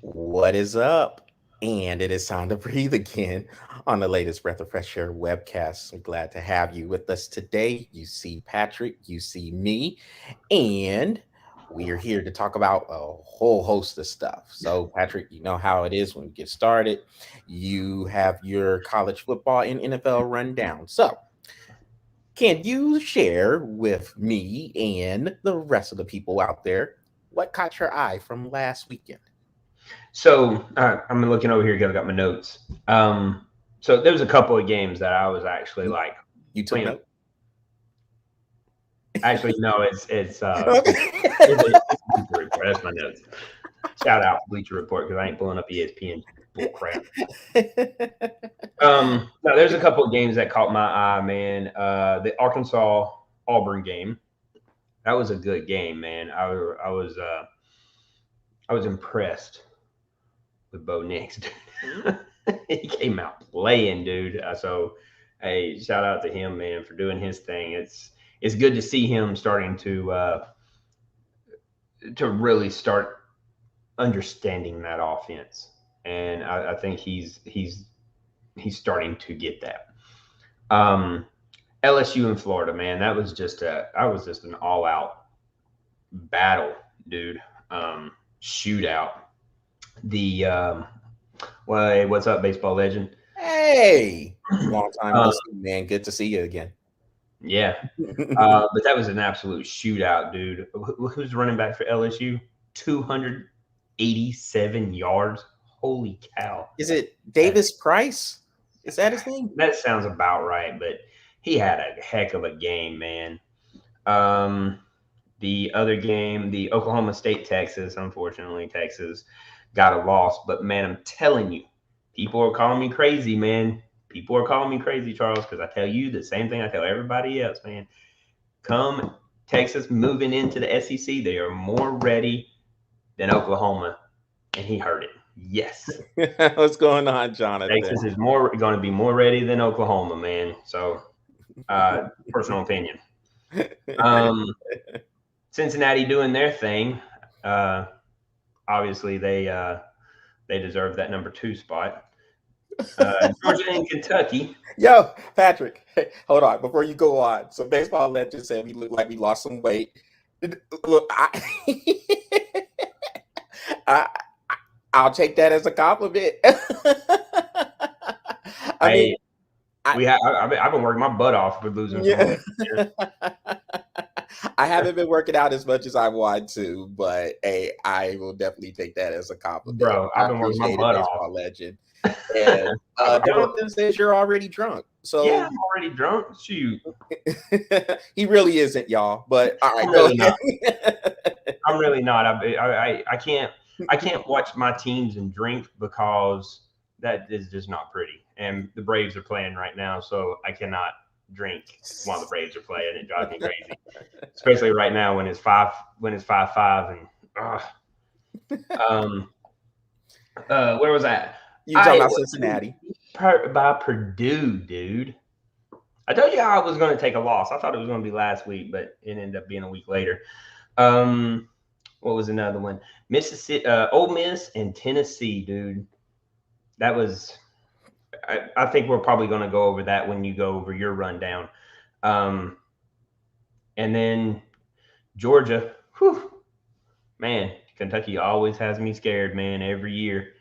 What is up? And it is time to breathe again on the latest Breath of Fresh Air webcast. I'm glad to have you with us today. You see Patrick, you see me, and we are here to talk about a whole host of stuff. So, Patrick, you know how it is when we get started. You have your college football and NFL rundown. So, can you share with me and the rest of the people out there what caught your eye from last weekend? So I'm looking over here because I got my notes. So there was a couple of games that I was actually You, like you took playing. note? Actually, no, it's Okay. it's a Bleacher Report. That's my notes. Shout out Bleacher Report because I ain't pulling up ESPN bull crap. No, there's a couple of games that caught my eye, man. The Arkansas Auburn game. That was a good game, man. I was impressed with Bo Nix. He came out playing, dude. So, hey, shout out to him, man, for doing his thing. It's good to see him starting to really start understanding that offense, and I think he's starting to get that. Um, LSU in Florida, man, that was just an all out battle, dude. Shootout. The well, hey, what's up, baseball legend? Hey, long time no Um, see, man. Good to see you again. yeah, but that was an absolute shootout, dude. Who's the running back for LSU? 287 yards. Holy cow. Is it That, Davis Price? Is that his name? that sounds about right, but he had a heck of a game, man. Um, the other game, the Oklahoma State Texas, unfortunately, Texas got a loss. But man, I'm telling you, people are calling me crazy, man. People are calling me crazy, Charles, because I tell you the same thing I tell everybody else, man. Come Texas moving into the SEC, they are more ready than Oklahoma, and he heard it. Yes, What's going on, Jonathan? Texas is more going to be more ready than Oklahoma, man. So, personal opinion. Um, Cincinnati doing their thing. Uh, Obviously, they deserve that number two spot. Georgia and Kentucky. Yo, Patrick, hey, hold on before you go on. So, baseball legend said we look like we lost some weight. Look, I, I'll take that as a compliment. I mean, I I I've been working my butt off with losing some yeah. weight. Man. I haven't been working out as much as I want to, but hey, I will definitely take that as a compliment. Bro, I I've been working my appreciate it, butt off. baseball legend. And Jonathan says you're already drunk, Yeah, so I'm already drunk. Shoot, he really isn't, y'all. But all I'm right, go really not. ahead. I'm really not. I can't watch my teams and drink because that is just not pretty. And the Braves are playing right now, so I cannot drink while the Braves are playing. It drives me crazy, especially right now when it's 5-5 and um where was that? You talking about Iowa Cincinnati? by Purdue, dude. I told you how I was going to take a loss. I thought it was going to be last week, but it ended up being a week later. Um, what was another one? Mississippi, Ole Miss, and Tennessee, dude. That was. I think we're probably going to go over that when you go over your rundown. Um, and then Georgia. Whew, man, Kentucky always has me scared, man. Every year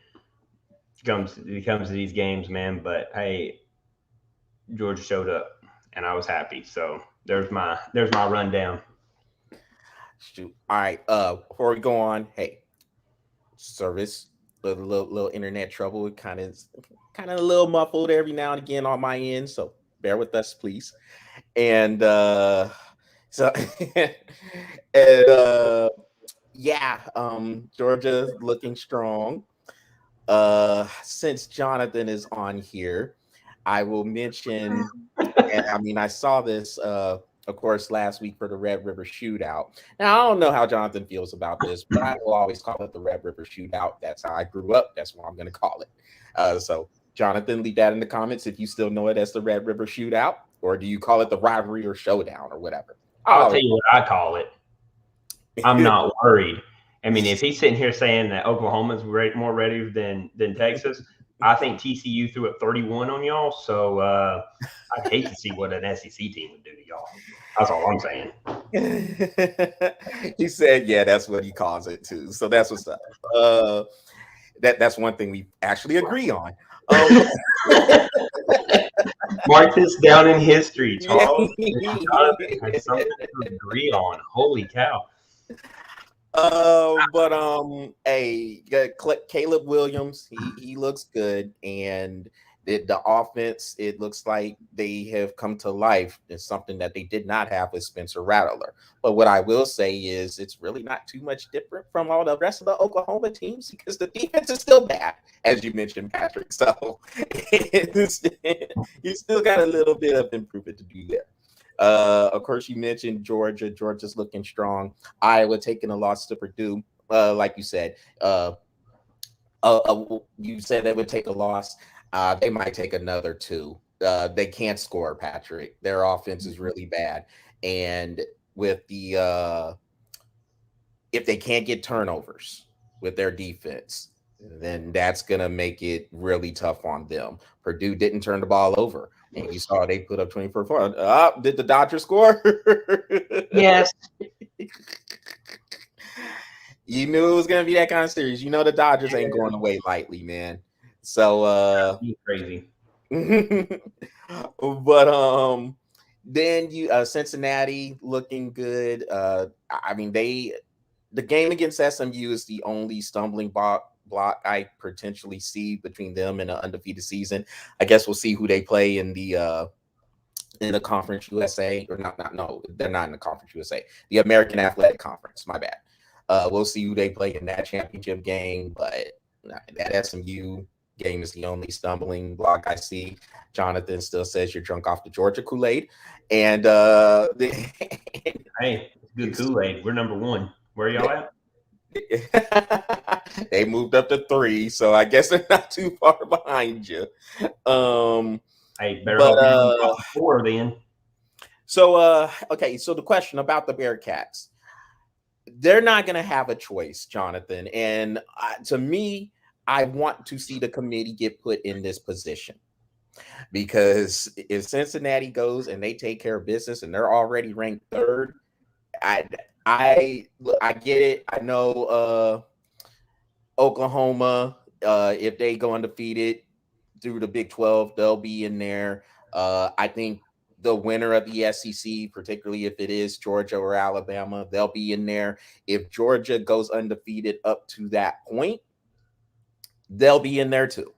it comes to these games, man. But hey, Georgia showed up, and I was happy. So there's my rundown. Shoot. All right. Before we go on, hey, service, little internet trouble. It kind of a little muffled every now and again on my end, so bear with us, please. And so and yeah, Georgia looking strong. Since Jonathan is on here, I will mention, and I mean, I saw this, of course, last week for the Red River Shootout. Now, I don't know how Jonathan feels about this, but I will always call it the Red River Shootout. That's how I grew up. That's what I'm going to call it. So, Jonathan, leave that in the comments if you still know it as the Red River Shootout, or do you call it the rivalry or showdown or whatever? I'll Oh, tell you what I call it. I'm not worried. I mean, if he's sitting here saying that Oklahoma's more ready than Texas, I think TCU threw a 31 on y'all. So I'd hate to see what an SEC team would do to y'all. That's all I'm saying. He said, "Yeah, that's what he calls it too." So that's what's up. That's one thing we actually agree on. Um, Mark this down in history. yeah. Charles and Jonathan had something to agree on. Holy cow. Hey, Caleb Williams, he looks good, and the offense, it looks like they have come to life. It's something that they did not have with Spencer Rattler. But what I will say is, it's really not too much different from all the rest of the Oklahoma teams because the defense is still bad, as you mentioned, Patrick. So you still got a little bit of improvement to do there. Of course, you mentioned Georgia. Georgia's looking strong. Iowa taking a loss to Purdue. Like you said, you said they would take a loss. They might take another two. They can't score, Patrick. Their offense is really bad, and with the if they can't get turnovers with their defense, then that's gonna make it really tough on them. Purdue didn't turn the ball over, and you saw they put up 24 points. Did the Dodgers score? Yes. You knew it was gonna be that kind of series. You know the Dodgers ain't going away lightly, man. So Crazy. but then you Cincinnati looking good. I mean the game against SMU is the only stumbling block I potentially see between them and an undefeated season. I guess we'll see who they play in the Conference USA, or not no, they're not in the Conference USA. The American Athletic Conference, my bad. We'll see who they play in that championship game, but that SMU game is the only stumbling block I see. Jonathan still says you're drunk off the Georgia Kool-Aid. And Hey, good Kool-Aid. We're number one. Where y'all at? they moved up to 3, so I guess they're not too far behind you. Hey, better But hope you're top 4 then. So okay, so the question about the Bearcats, they're not going to have a choice, Jonathan. And to me, I want to see the committee get put in this position, because if Cincinnati goes and they take care of business and they're already ranked 3rd, I get it. I know Oklahoma, if they go undefeated through the Big 12, they'll be in there. I think the winner of the SEC, particularly if it is Georgia or Alabama, they'll be in there. If Georgia goes undefeated up to that point, they'll be in there too.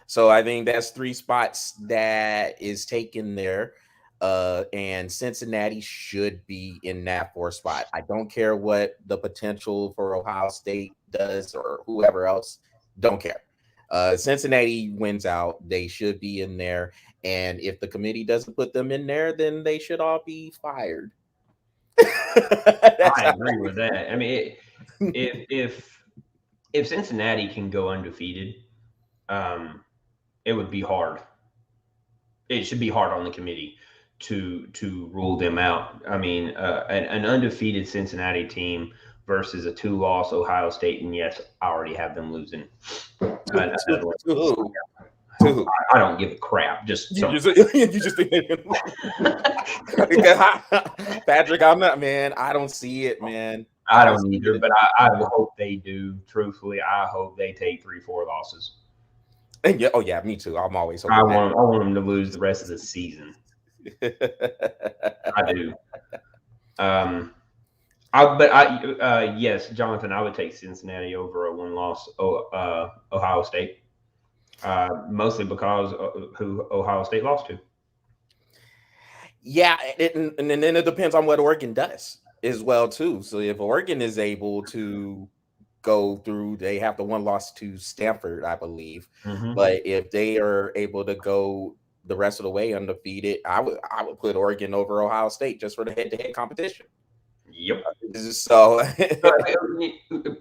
So I think that's 3 spots that is taken there. And Cincinnati should be in that 4th spot. I don't care what the potential for Ohio State does or whoever else. Don't care. Cincinnati wins out. They should be in there. And if the committee doesn't put them in there, then they should all be fired. I agree with that. I mean, if Cincinnati can go undefeated, it would be hard. It should be hard on the committee to rule them out. I mean, an undefeated Cincinnati team versus a 2-loss Ohio State, and yes, I already have them losing. I don't give a crap. Just you just Patrick, I'm not, man. I don't see it, man. I don't either, but I hope they do. Truthfully, I hope they take 3-4 losses. And yeah, oh yeah, me too. I'm always hoping I want them to lose the rest of the season. I do. Yes, Jonathan, I would take Cincinnati over a 1-loss Ohio State, mostly because who Ohio State lost to. Yeah, and then it depends on what Oregon does as well too. So if Oregon is able to go through, they have the 1 loss to Stanford, I believe. Mm-hmm. But if they are able to go the rest of the way undefeated, I would put Oregon over Ohio State just for the head-to-head competition. Yep. So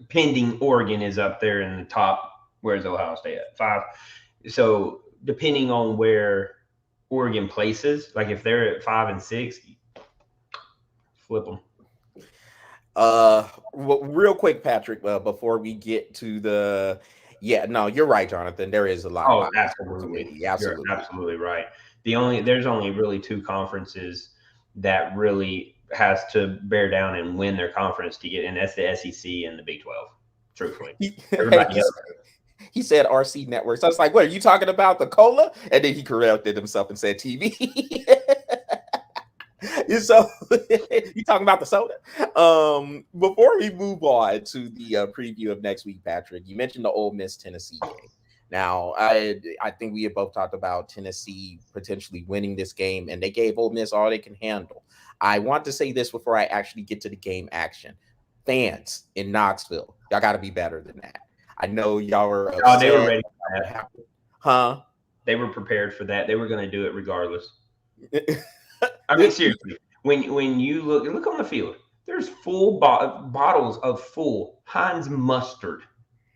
pending Oregon is up there in the top. Where's Ohio State at? 5. So depending on where Oregon places, like if they're at 5 and 6, flip them. Real quick, Patrick, before we get to the, yeah, no, you're right, Jonathan. There is a lot of Oh, bias in the absolutely. committee. You're Absolutely. absolutely right. There's only really two conferences that really has to bear down and win their conference to get, and that's the SEC and the Big 12. Truthfully, Hey, everybody else. he said RC Networks. I was like, what are you talking about? The cola? And then he corrected himself and said TV. So you talking about the soda? Before we move on to the preview of next week, Patrick, you mentioned the Ole Miss Tennessee game. Now, I think we had both talked about Tennessee potentially winning this game, and they gave Ole Miss all they can handle. I want to say this before I actually get to the game action. Fans in Knoxville, y'all got to be better than that. I know y'all were Oh, they were upset. ready for that. Huh? They were prepared for that. They were going to do it regardless. I mean, seriously, when you look on the field, there's full bottles of full Heinz mustard.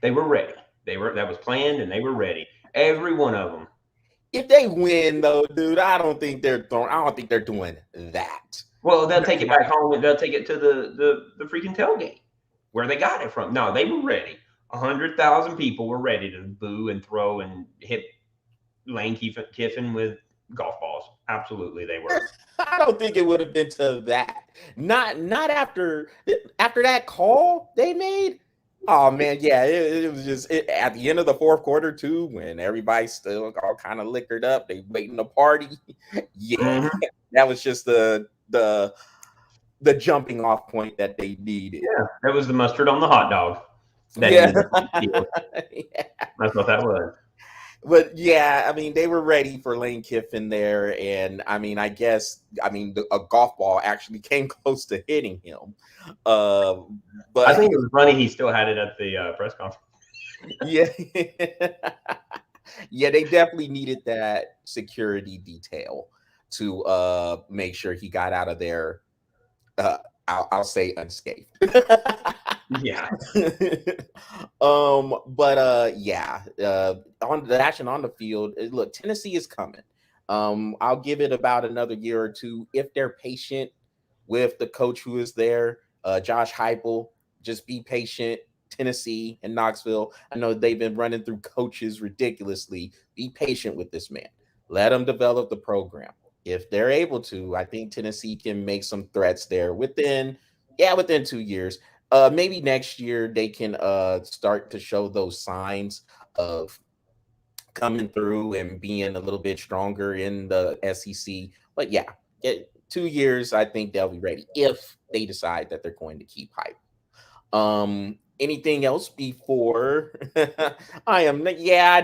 They were ready. That was planned, and they were ready. Every one of them. If they win, though, dude, I don't think they're throwing. I don't think they're doing that. Well, they'll take it back home, and they'll take it to the freaking tailgate where they got it from. No, they were ready. 100,000 people were ready to boo and throw and hit Lane Kiffin with golf balls. Absolutely, they were. I don't think it would have been to that. Not after that call they made. Oh man, yeah, it was just at the end of the fourth quarter too, when everybody's still all kind of liquored up, they waiting to party. Yeah, that was just the jumping off point that they needed. Yeah, that was the mustard on the hot dog. Yeah. Yeah. That's what that was. But yeah, I mean, they were ready for Lane Kiffin there, and I mean, a golf ball actually came close to hitting him. But I think it was funny he still had it at the press conference. Yeah, yeah, they definitely needed that security detail to make sure he got out of there. I'll say unscathed. Yeah. But yeah, on the action on the field, look, Tennessee is coming. I'll give it about another year or two if they're patient with the coach who is there, Josh Heupel. Just be patient. Tennessee and Knoxville. I know they've been running through coaches ridiculously. Be patient with this man. Let him develop the program. If they're able to, I think Tennessee can make some threats there within 2 years. Maybe next year they can start to show those signs of coming through and being a little bit stronger in the SEC. But yeah, 2 years, I think they'll be ready if they decide that they're going to keep hype. Anything else before I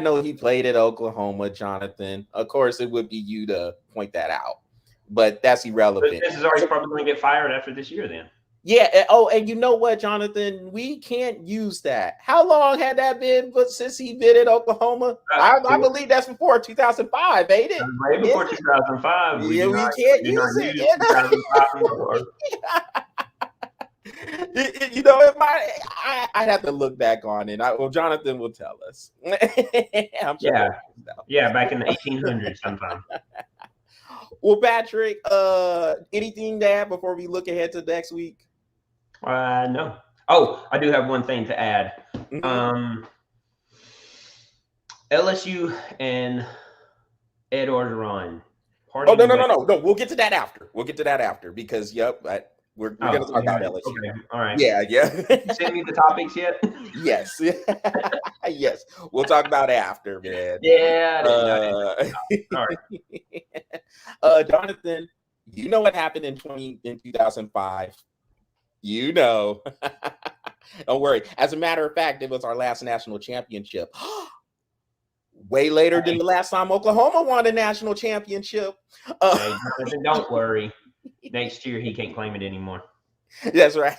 know he played at Oklahoma, Jonathan. Of course, it would be you to point that out, but that's irrelevant. But this is already probably going to get fired after this year then. Yeah. Oh, and you know what, Jonathan? We can't use that. How long had that been since he been at Oklahoma? I believe that's before 2005, ain't it? Way before 2005. Yeah, we can't use it. 2005 You know, I'd have to look back on it. Jonathan will tell us. I'm sure yeah, back in the 1800s sometime. Well, Patrick, anything to add before we look ahead to next week? No. Oh, I do have one thing to add. Mm-hmm. LSU and Ed Orgeron. No. We'll get to that after. Because we're going to talk about LSU. Okay. All right. Yeah. You sent me the topics yet? Yes. Yes. We'll talk about it after, man. Yeah. All right. Jonathan, you know what happened in 2005? You know. Don't worry. As a matter of fact, it was our last national championship. Way later than the last time Oklahoma won a national championship. Don't worry. Next year, he can't claim it anymore. That's right.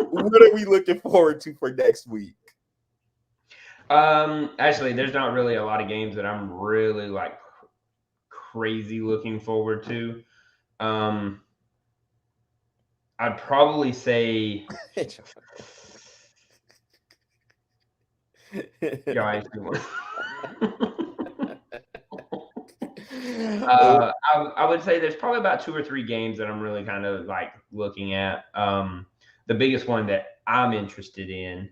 What are we looking forward to for next week? Actually, there's not really a lot of games that I'm really crazy looking forward to. I'd probably say guys. I would say there's probably about 2 or 3 games that I'm really kind of looking at. the biggest one that I'm interested in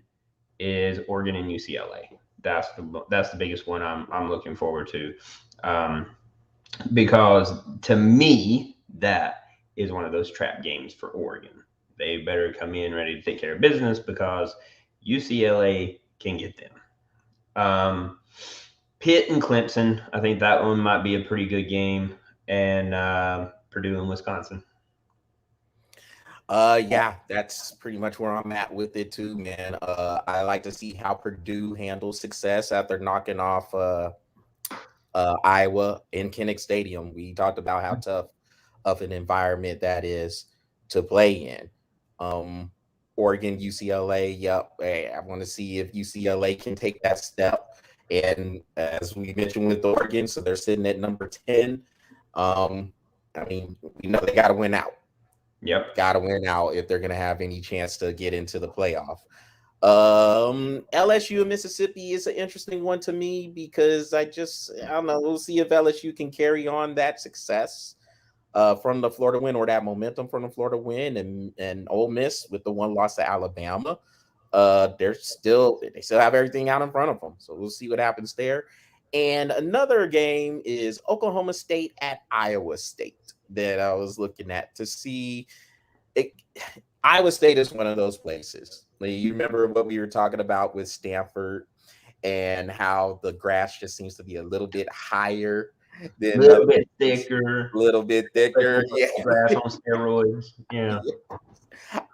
is Oregon and UCLA. That's the biggest one I'm looking forward to, um, because to me that is one of those trap games for Oregon. They better come in ready to take care of business because UCLA can get them. Pitt and Clemson, I think that one might be a pretty good game, and Purdue and Wisconsin. Yeah, that's pretty much where I'm at with it too, man. I like to see how Purdue handles success after knocking off Iowa in Kinnick Stadium. We talked about how tough of an environment that is to play in. Um, Oregon, UCLA. Yep. Hey, I want to see if UCLA can take that step. And as we mentioned with Oregon, so they're sitting at number 10. Um, I mean, we know they got to win out. Yep. Got to win out if they're going to have any chance to get into the playoff. LSU and Mississippi is an interesting one to me because I don't know. We'll see if LSU can carry on that success from the Florida win or that momentum from the Florida win, and Ole Miss with the one loss to Alabama. They still have everything out in front of them, so we'll see what happens there. And another game is Oklahoma State at Iowa State that I was looking at to see. It, Iowa State is one of those places. Like, you remember what we were talking about with Stanford and how the grass just seems to be a little bit higher A than little other bit places, thicker, a little bit like thicker. Yeah. football grass on steroids. Yeah.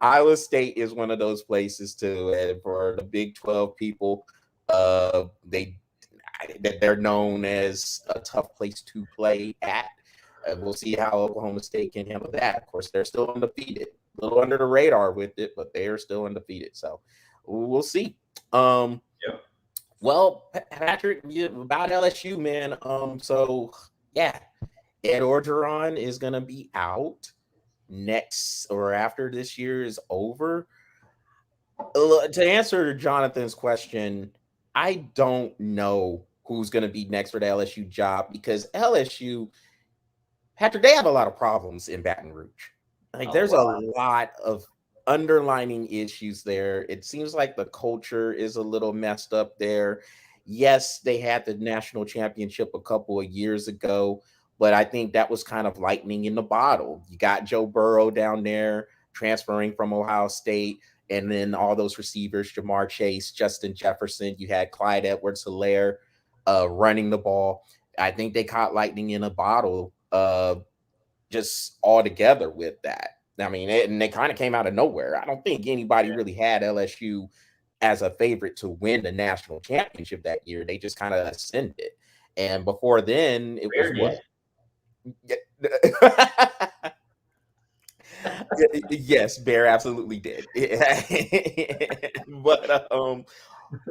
Iowa State is one of those places too, and for the Big 12 people, they're known as a tough place to play at. We'll see how Oklahoma State can handle that. Of course, they're still undefeated, a little under the radar with it, but they are still undefeated. So we'll see. Yep. Well, Patrick, about LSU, man. So yeah, Ed Orgeron is gonna be out next or after this year is over. To answer Jonathan's question, I don't know who's going to be next for the LSU job because LSU, Patrick, they have a lot of problems in Baton Rouge. Like, A there's a lot. lot of underlining issues there. It seems like the culture is a little messed up there. Yes, they had the national championship a couple of years ago, but I think that was kind of lightning in the bottle. You got Joe Burrow down there transferring from Ohio State, and then all those receivers, Jamar Chase, Justin Jefferson. You had Clyde Edwards-Helaire running the ball. I think they caught lightning in a bottle just all together with that. I mean, and they kind of came out of nowhere. I don't think anybody Yeah. really had LSU as a favorite to win the national championship that year. They just kind of ascended. And before then, it was Bear what? did. Yes, Bear absolutely did.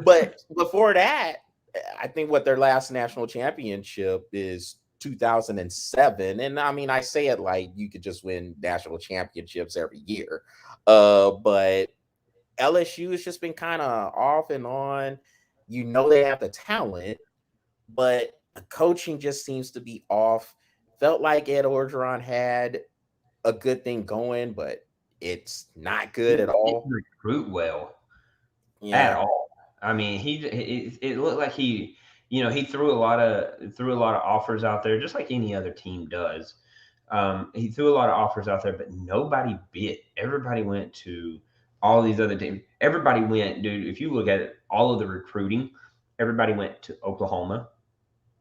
But before that, I think what their last national championship is 2007. And I mean, I say it like you could just win national championships every year. But LSU has just been kind of off and on. You know, they have the talent, but the coaching just seems to be off. Felt like Ed Orgeron had a good thing going, but it's not good He at didn't all. recruit well at Yeah. all. I mean, it looked like he threw a lot of offers out there, just like any other team does. He threw a lot of offers out there, but nobody bit. Everybody went to all these other teams. Everybody went, dude. If you look at it, all of the recruiting, everybody went to Oklahoma,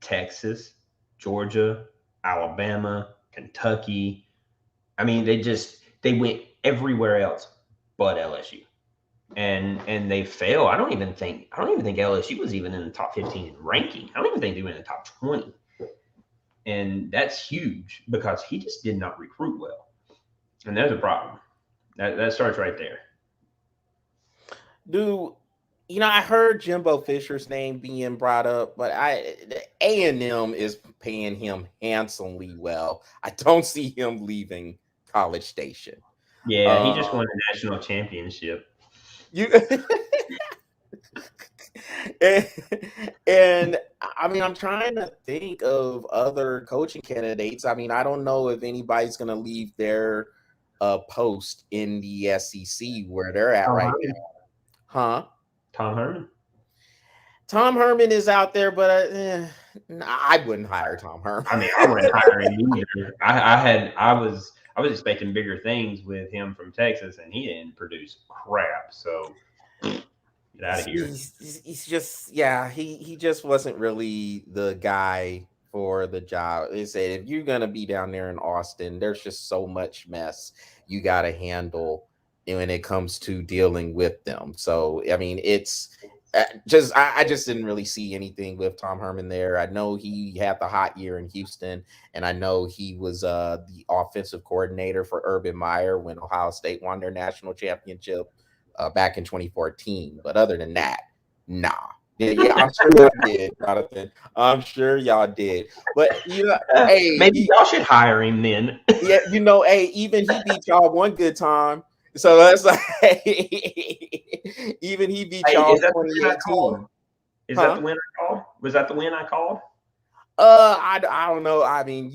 Texas, Georgia, Alabama, Kentucky. I mean, they went everywhere else but LSU, and they fail. I don't even think LSU was even in the top 15 in ranking. I don't even think they were in the top 20, and that's huge because he just did not recruit well, and there's a problem. That starts right there. Dude, I heard Jimbo Fisher's name being brought up, but A&M is paying him handsomely well. I don't see him leaving College Station. Yeah, he just Um, won a national championship. you and, and I mean, I'm trying to think of other coaching candidates. I mean, I don't know if anybody's going to leave there post in the SEC where they're at Tom right Herman. now. Huh? Tom Herman. Tom Herman is out there, but I wouldn't hire Tom Herman. I mean, I wouldn't hire him either. I was expecting bigger things with him from Texas, and he didn't produce crap. So get out of here. He's just he just wasn't really the guy for the job. They said if you're gonna be down there in Austin, there's just so much mess you got to handle when it comes to dealing with them. So I mean, it's I just didn't really see anything with Tom Herman there. I know he had the hot year in Houston, and I know he was the offensive coordinator for Urban Meyer when Ohio State won their national championship back in 2014. But other than that, nah. Yeah, I'm sure y'all did, Jonathan. I'm sure y'all did. But hey, Maybe y'all should hire him then. yeah, hey, even he beat y'all one good time. So that's like even he beat Hey, y'all is in that the win I 2018. called? Is that the win I called? Was that the win I called? I don't know. I mean,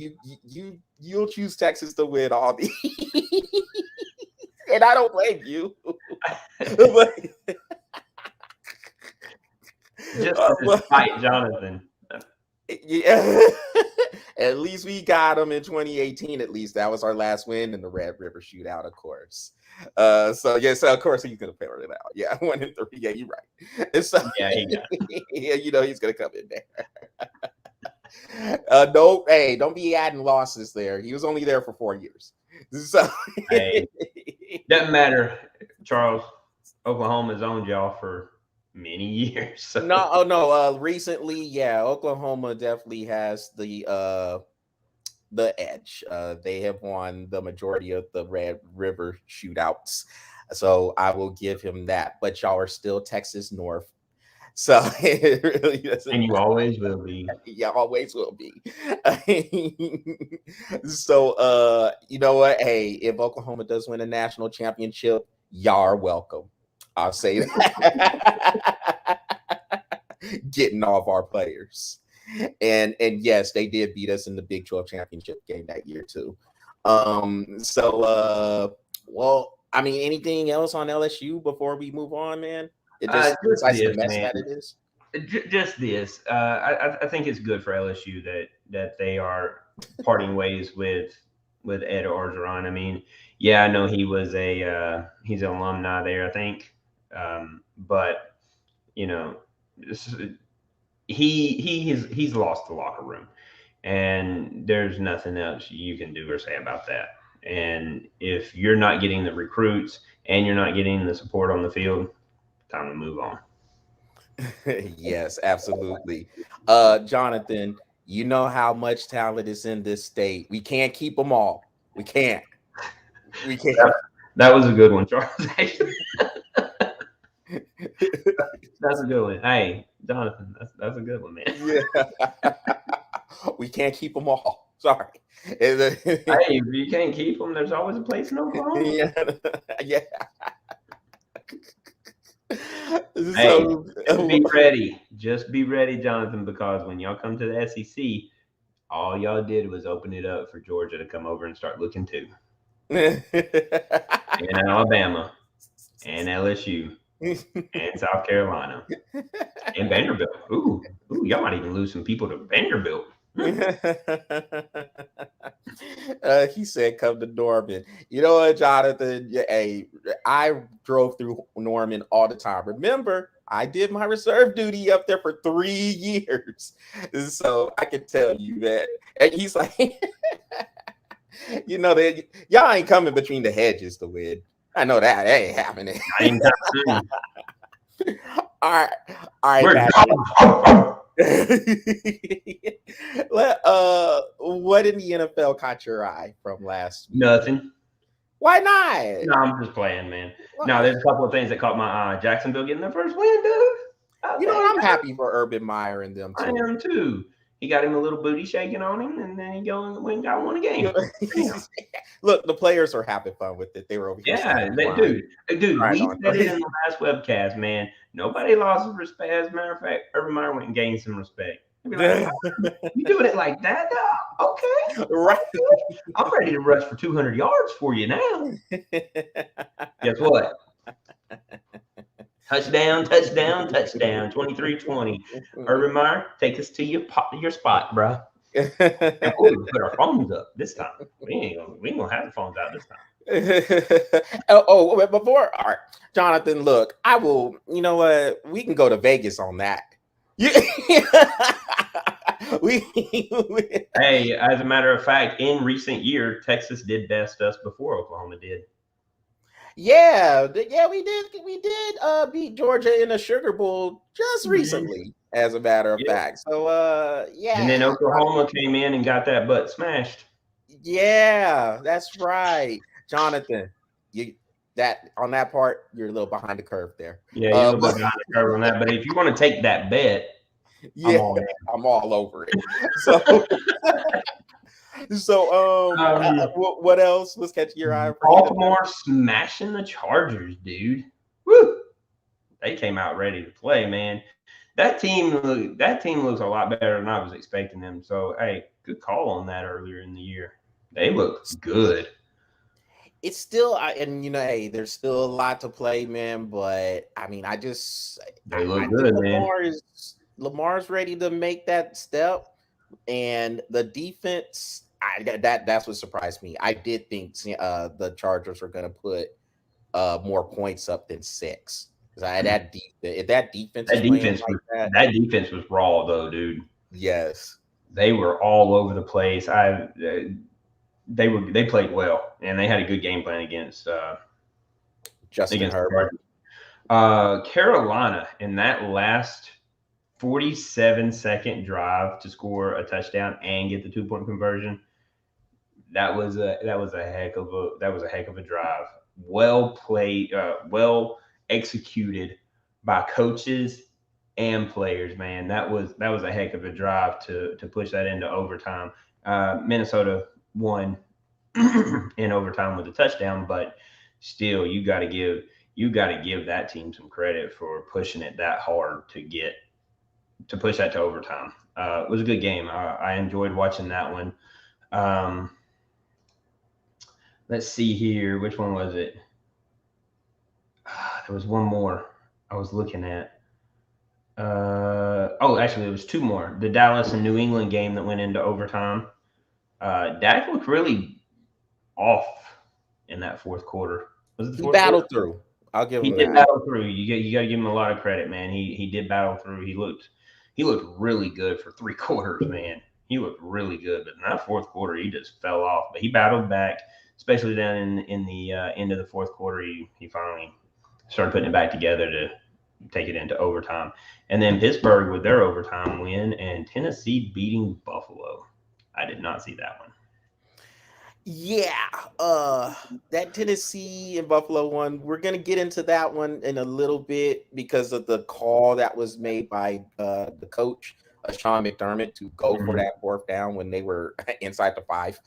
you'll choose Texas to win all the, and I don't blame you. But, Just to spite Jonathan. Yeah. At least we got him in 2018. At least that was our last win in the Red River Shootout, of course. So of course he's gonna figure it out. Yeah, 1-3. Yeah, you're right. And so Yeah, he got yeah, he's gonna come in there. No, hey, don't be adding losses there. He was only there for 4 years. So hey, doesn't matter, Charles. Oklahoma's owned y'all for many years. So. No. Recently, yeah, Oklahoma definitely has the edge. They have won the majority of the Red River shootouts, so I will give him that. But y'all are still Texas North, so it really doesn't. And you always will be. Yeah, always will be. So, you know what? Hey, if Oklahoma does win a national championship, y'all are welcome. I'll say that. Getting all of our players. And yes, they did beat us in the Big 12 championship game that year too. Well, I mean, anything else on LSU before we move on, man? It just besides the mess man. that it is. Just this. I think it's good for LSU that they are parting ways with Ed Orgeron. I mean, yeah, I know he was he's an alumni there, I think, but you know, he's lost the locker room, and there's nothing else you can do or say about that. And if you're not getting the recruits and you're not getting the support on the field, time to move on. Yes, absolutely. Jonathan, you know how much talent is in this state. We can't keep them all. We can't. We can't. That was a good one, Charles. That's a good one. Hey, Jonathan, that's a good one, man. Yeah. We can't keep them all. Sorry. Hey, if you can't keep them, there's always a place in Oklahoma. Yeah. Yeah. Hey, just be ready. Just be ready, Jonathan, because when y'all come to the SEC, all y'all did was open it up for Georgia to come over and start looking too. And Alabama, and LSU, and South Carolina, and Vanderbilt. Ooh, y'all might even lose some people to Vanderbilt. He said, "Come to Norman." You know what, Jonathan? Hey, I drove through Norman all the time. Remember, I did my reserve duty up there for 3 years, so I can tell you that. And he's like, that y'all ain't coming between the hedges to win. I know that ain't happening. All right. What in the NFL caught your eye from last week? Nothing. Why not? No, I'm just playing, man. What? No, there's a couple of things that caught my eye. Jacksonville getting their first win, dude. I'm happy for Urban Meyer and them too. I am too. He got him a little booty shaking on him, and then he went and got one again. Look, the players are having fun with it. They were over here. Yeah, dude. We said it in the last webcast, man. Nobody lost respect. As a matter of fact, Urban Meyer went and gained some respect. I'd be like, you doing it like that? No, okay. Right. I'm ready to rush for 200 yards for you now. Guess what? Touchdown, touchdown, touchdown. 23-20. Urban Meyer, take us to your spot, bro. And we'll put our phones up this time. We ain't gonna have the phones out this time. Wait, before, all right, Jonathan, look, I will, you know what, we can go to Vegas on that. we, Hey, as a matter of fact, in recent year, Texas did best us before Oklahoma did. yeah, we did beat Georgia in a Sugar Bowl just recently, as a matter of fact. So And then yeah, Oklahoma came in and got that butt smashed. yeah, that's right, Jonathan. You that on that part, you're a little behind the curve there. Yeah, you're a little bit behind the curve on that. But if you want to take that bet, Yeah, I'm all over it. So, what else was catching your eye? Baltimore smashing the Chargers, dude. Woo! They came out ready to play, man. That team looks a lot better than I was expecting them. So, hey, good call on that earlier in the year. They look good. It's still, and hey, there's still a lot to play, man. But I mean, I look think good, man. Lamar's ready to make that step, and the defense. That's what surprised me. I did think the Chargers were going to put more points up than 6. That defense is playing like that. That defense was raw, though, dude. Yes, they were all over the place. They played well, and they had a good game plan against Justin Herbert. Carolina in that last 47-second drive to score a touchdown and get the 2-point conversion. That was a heck of a drive. Well played, well executed by coaches and players, man. That was a heck of a drive to push that into overtime. Minnesota won in overtime with a touchdown, but still, you got to give that team some credit for pushing it that hard to push that to overtime. It was a good game. I enjoyed watching that one. Let's see here. Which one was it? There was one more I was looking at. Actually, there was 2 more. The Dallas and New England game that went into overtime. Dak looked really off in that fourth quarter. Was it the fourth He battled quarter? through. I'll give him He did that. battle through. You got to give him a lot of credit, man. He did battle through. He looked really good for 3 quarters, man. He looked really good, but in that fourth quarter, he just fell off. But he battled back, especially down in the end of the fourth quarter. He finally started putting it back together to take it into overtime. And then Pittsburgh with their overtime win, and Tennessee beating Buffalo. I did not see that one. Yeah, that Tennessee and Buffalo one, we're gonna get into that one in a little bit because of the call that was made by the coach, Sean McDermott, to go for that 4th down when they were inside the 5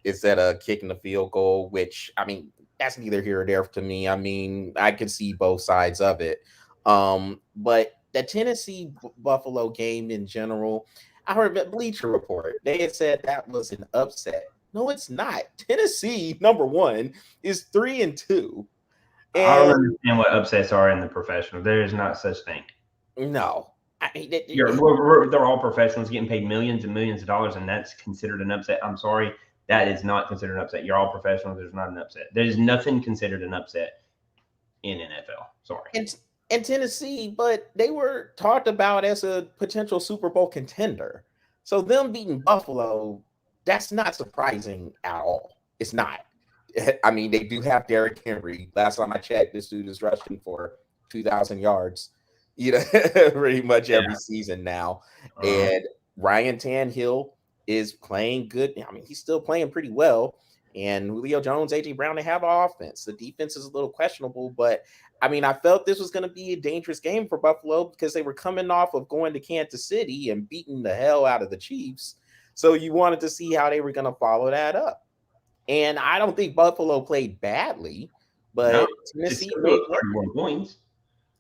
instead of kicking the field goal. Which, I mean, that's neither here or there to me. I mean, I can see both sides of it. But the Tennessee Buffalo game in general, I heard a Bleacher Report. They had said that was an upset. No, it's not. Tennessee, number 1, is 3-2. And I don't understand what upsets are in the professional. There is not such thing. No. They're all professionals getting paid millions and millions of dollars, and that's considered an upset. I'm sorry. That is not considered an upset. You're all professionals. There's not an upset. There's nothing considered an upset in NFL. Sorry. And Tennessee, but they were talked about as a potential Super Bowl contender. So them beating Buffalo, that's not surprising at all. It's not. I mean, they do have Derrick Henry. Last time I checked, this dude is rushing for 2,000 yards, pretty much every season now. And Ryan Tannehill is playing good. I mean, he's still playing pretty well. And Julio Jones, A.J. Brown, they have offense. The defense is a little questionable, but I mean, I felt this was going to be a dangerous game for Buffalo because they were coming off of going to Kansas City and beating the hell out of the Chiefs. So you wanted to see how they were going to follow that up. And I don't think Buffalo played badly, but Tennessee made 31 points.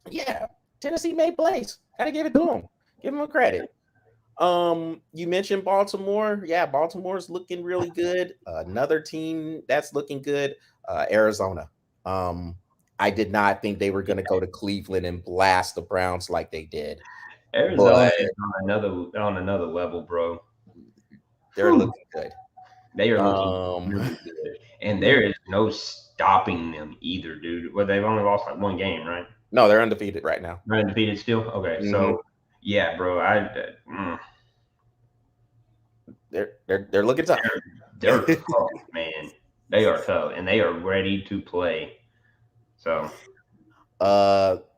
Yeah, Tennessee made plays. Got to give it to them. Give them credit. You mentioned Baltimore. Yeah, Baltimore's looking really good. Another team that's looking good, Arizona. Um, I did not think they were going to go to Cleveland and blast the Browns like they did, Arizona but is on another level, bro. they're Whew. looking good. They are looking Um, really good, and there is no stopping them either, dude. Well, they've only lost like one game, right? no, they're undefeated right now. They're undefeated still. Okay, Hmm. so yeah, bro. Mm, They're looking tough. they're tough, man. They are tough, and they are ready to play. So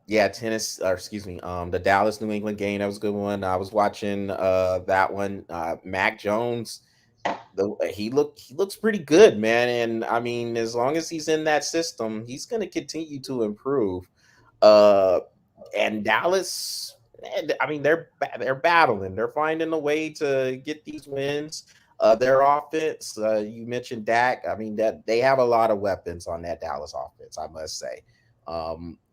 Yeah, tennis, or excuse me, the Dallas New England game, that was a good one. I was watching that one. Mac Jones, he looks pretty good, man. And I mean, as long as he's in that system, he's gonna continue to improve. Uh and Dallas, I mean, they're battling. They're finding a way to get these wins. Their offense, you mentioned Dak. I mean, that they have a lot of weapons on that Dallas offense, I must say.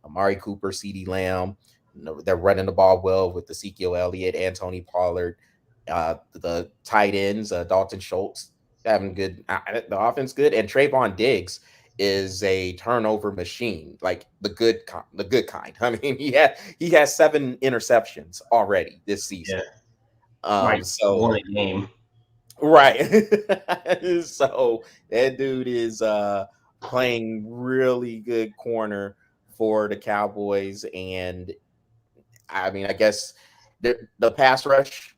Amari Cooper, CeeDee Lamb, they're running the ball well with Ezekiel Elliott and Tony Pollard. The tight ends, Dalton Schultz, having good. The offense good, and Trayvon Diggs is a turnover machine, like the good kind. I mean, he has 7 interceptions already this yeah, season. like one So a game. right, so that dude is playing really good corner for the Cowboys, and I mean, I guess the pass rush,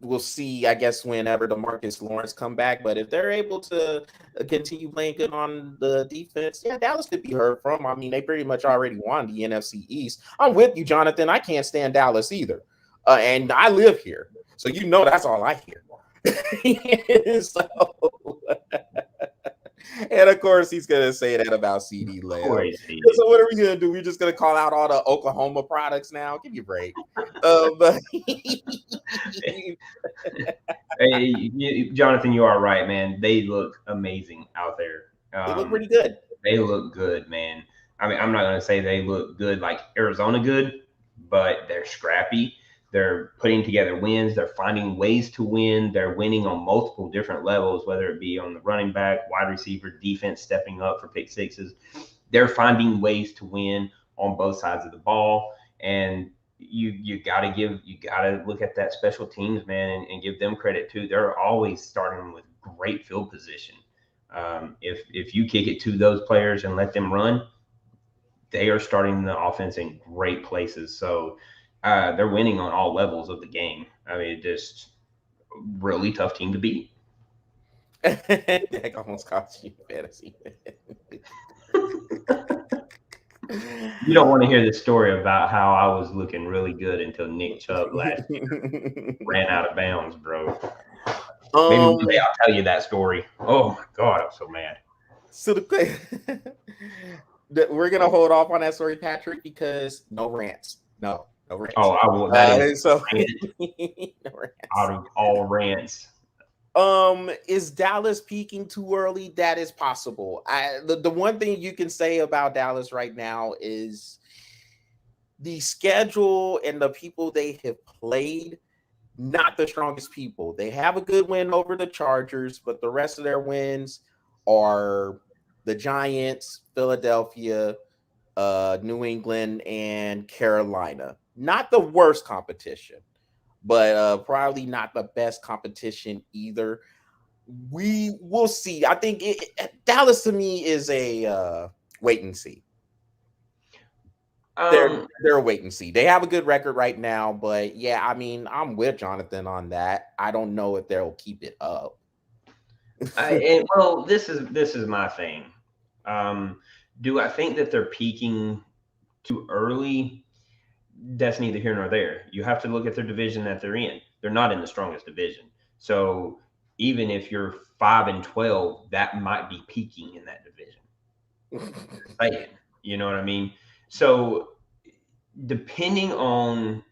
we'll see, I guess, whenever the Marcus Lawrence come back. But if they're able to continue playing good on the defense, yeah, Dallas could be heard from. I mean, they pretty much already won the NFC East. I'm with you, Jonathan. I can't stand Dallas either, and I live here, so that's all I hear. So, and of course, he's gonna say that about CD Of Lamb. course he is. So what are we gonna do? We're just gonna call out all the Oklahoma products now? Give me a break. But Hey, Jonathan, you are right, man. They look amazing out there. they look pretty good. They look good, man. I mean, I'm not going to say they look good like Arizona good, but they're scrappy. They're putting together wins. They're finding ways to win. They're winning on multiple different levels, whether it be on the running back, wide receiver, defense stepping up for pick sixes. They're finding ways to win on both sides of the ball. And you gotta look at that special teams, man, and give them credit too. They're always starting with great field position. If you kick it to those players and let them run, they are starting the offense in great places. So they're winning on all levels of the game. I mean, just really tough team to beat. That almost cost you fantasy. You don't want to hear the story about how I was looking really good until Nick Chubb last year ran out of bounds, bro. Maybe one day um, I'll tell you that story. Oh my god, I'm so mad. so we're gonna hold off on that story, Patrick, because no rants. No rants. Oh, I will. That is So rant no out rants. of all rants. Is Dallas peaking too early? That is possible. The one thing you can say about Dallas right now is the schedule and the people they have played, not the strongest people. They have a good win over the Chargers, but the rest of their wins are the Giants, Philadelphia, New England, and Carolina. Not the worst competition, but probably not the best competition either. We will see. I think Dallas to me is a wait and see. They're Um, they're a wait and see. They have a good record right now, but yeah, I mean, I'm with Jonathan on that. I don't know if they'll keep it up. well, this is my thing. Um, do I think that they're peaking too early? That's neither here nor there. You have to look at their division that they're in. They're not in the strongest division. So even if you're 5-12, that might be peaking in that division. Saying, you know what I mean? So depending on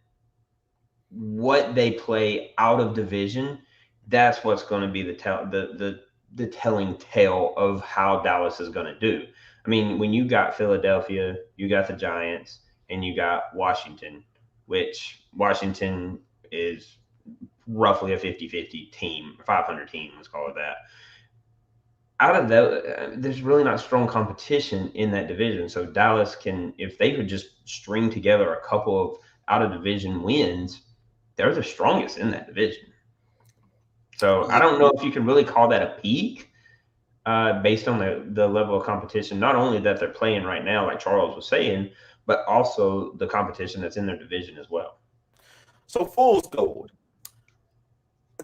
what they play out of division, that's what's going to be the telling tale of how Dallas is going to do. I mean, when you got Philadelphia, you got the Giants, and you got Washington, which Washington is roughly a 50-50 team, 500 team, let's call it that. Out of that, there's really not strong competition in that division. So Dallas can, if they could just string together a couple of out of division wins, they're the strongest in that division. So I Yeah. don't know if you can really call that a peak based on the level of competition, not only that they're playing right now, like Charles was saying, but also the competition that's in their division as well. So fool's gold.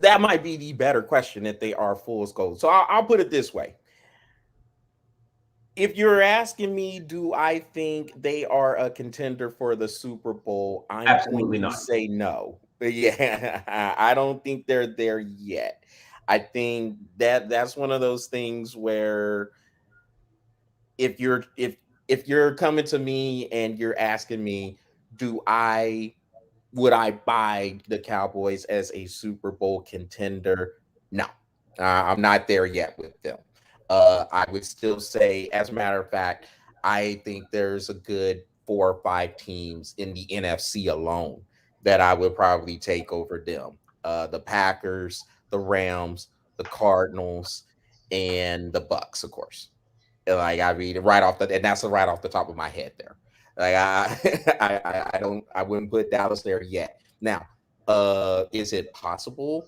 That might be the better question if they are fool's gold. So I'll put it this way. If you're asking me, do I think they are a contender for the Super Bowl? I'm going Absolutely to not. say no. Yeah, I don't think they're there yet. I think that's one of those things where if you're if you're coming to me and you're asking me, do I would I buy the Cowboys as a Super Bowl contender? No, I'm not there yet with them. I would still say, as a matter of fact, I think there's a good 4 or 5 teams in the NFC alone that I would probably take over them. The Packers, the Rams, the Cardinals, and the Bucks, of course. Like I mean, right off the and that's right off the top of my head there. Like I wouldn't put Dallas there yet. Now, is it possible